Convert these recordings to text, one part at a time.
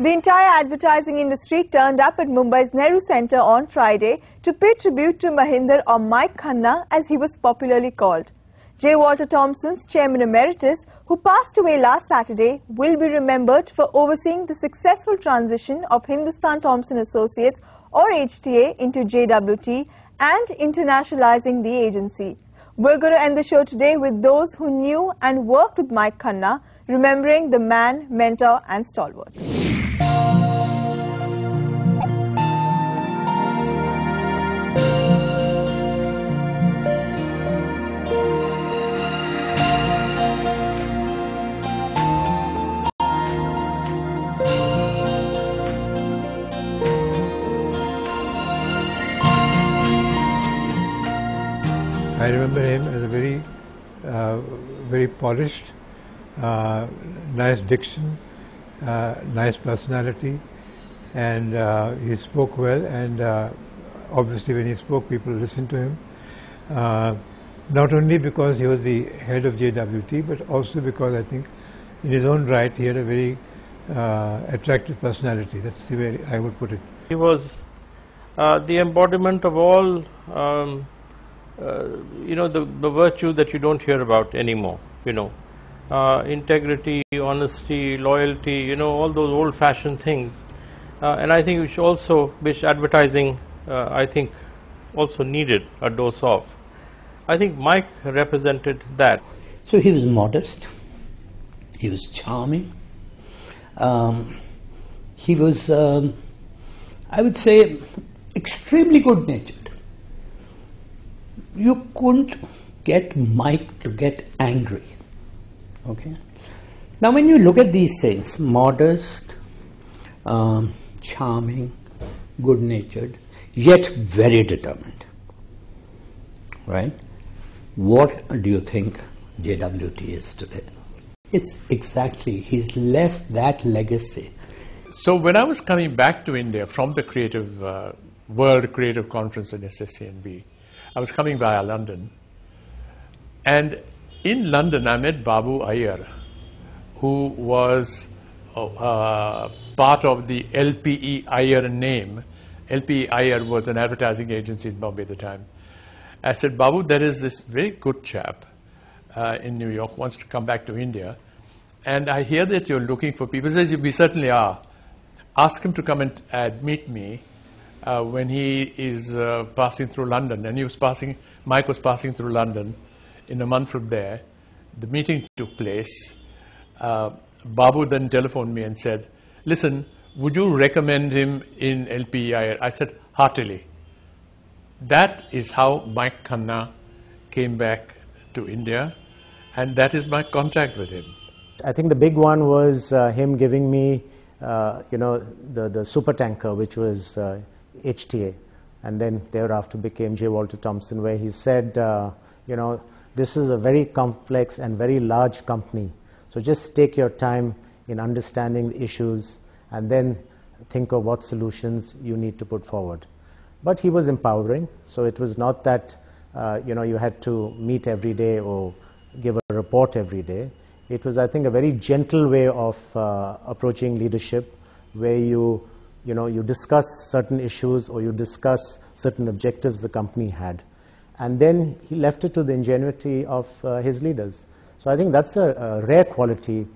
The entire advertising industry turned up at Mumbai's Nehru Centre on Friday to pay tribute to Mahinder, or Mike Khanna as he was popularly called. J. Walter Thompson's chairman emeritus, who passed away last Saturday, will be remembered for overseeing the successful transition of Hindustan Thompson Associates, or HTA, into JWT and internationalizing the agency. We're going to end the show today with those who knew and worked with Mike Khanna, remembering the man, mentor and stalwart. I remember him as a very polished, nice diction, nice personality, and he spoke well, and obviously when he spoke, people listened to him. Not only because he was the head of JWT, but also because I think in his own right he had a very attractive personality. That's the way I would put it. He was the embodiment of all the virtue that you don't hear about anymore, integrity, honesty, loyalty, all those old-fashioned things. And I think which advertising, I think, also needed a dose of. I think Mike represented that. So he was modest, he was charming, he was, I would say, extremely good-natured. You couldn't get Mike to get angry. Okay. Now, when you look at these things, modest, charming, good-natured, yet very determined, right? What do you think JWT is today? It's exactly, he's left that legacy. So when I was coming back to India from the creative World Creative Conference in SSCNB, I was coming via London, and in London I met Babu Iyer, who was part of the LPE Iyer name. LPE Iyer was an advertising agency in Bombay at the time. I said, Babu, there is this very good chap in New York, wants to come back to India, and I hear that you're looking for people. He says, we certainly are. Ask him to come and meet me when he is passing through London. And Mike was passing through London in a month from there. The meeting took place. Babu then telephoned me and said, listen, would you recommend him in LPEI? I said, heartily. That is how Mike Khanna came back to India, and that is my contact with him. I think the big one was him giving me, the super tanker, which was HTA, and then thereafter became J. Walter Thompson, where he said, this is a very complex and very large company, so just take your time in understanding the issues and then think of what solutions you need to put forward. But he was empowering, so it was not that you had to meet every day or give a report every day. It was, I think, a very gentle way of approaching leadership, where you discuss certain issues or you discuss certain objectives the company had. And then he left it to the ingenuity of his leaders. So I think that's a rare quality.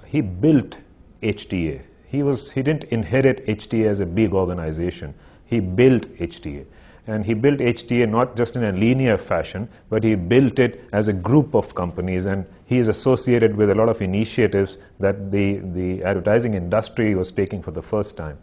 He built HTA. He didn't inherit HTA as a big organization. He built HTA. And he built HTA not just in a linear fashion, but he built it as a group of companies, and he is associated with a lot of initiatives that the advertising industry was taking for the first time.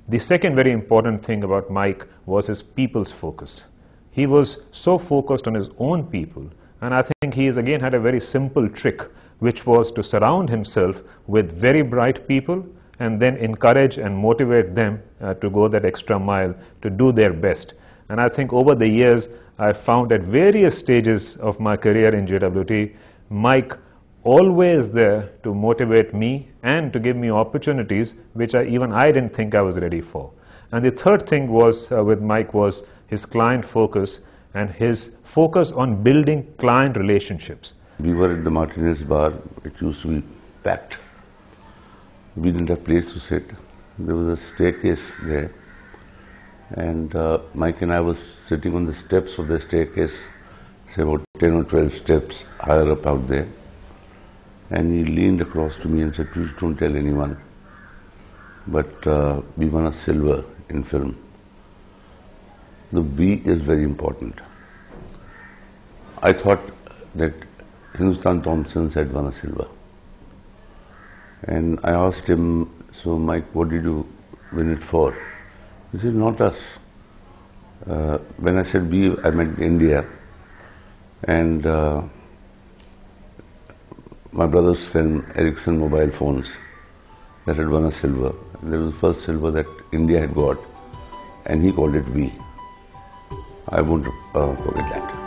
The second very important thing about Mike was his people's focus. He was so focused on his own people, and I think he has again had a very simple trick, which was to surround himself with very bright people and then encourage and motivate them to go that extra mile to do their best. And I think over the years, I found at various stages of my career in JWT, Mike always there to motivate me and to give me opportunities which even I didn't think I was ready for. And the third thing was with Mike was his client focus and his focus on building client relationships. We were at the Martinez bar. It used to be packed. We didn't have place to sit. There was a staircase there, and Mike and I was sitting on the steps of the staircase, say about 10 or 12 steps higher up out there. And he leaned across to me and said, "Please don't tell anyone, but we won a silver in film." The "we" is very important. I thought that Hindustan Thompsons had won a silver. And I asked him, "So Mike, what did you win it for?" He said, "Not us." When I said "we," I meant India. And my brother's film, Ericsson mobile phones, that had won a silver. That was the first silver that India had got, and he called it "we." I won't forget that.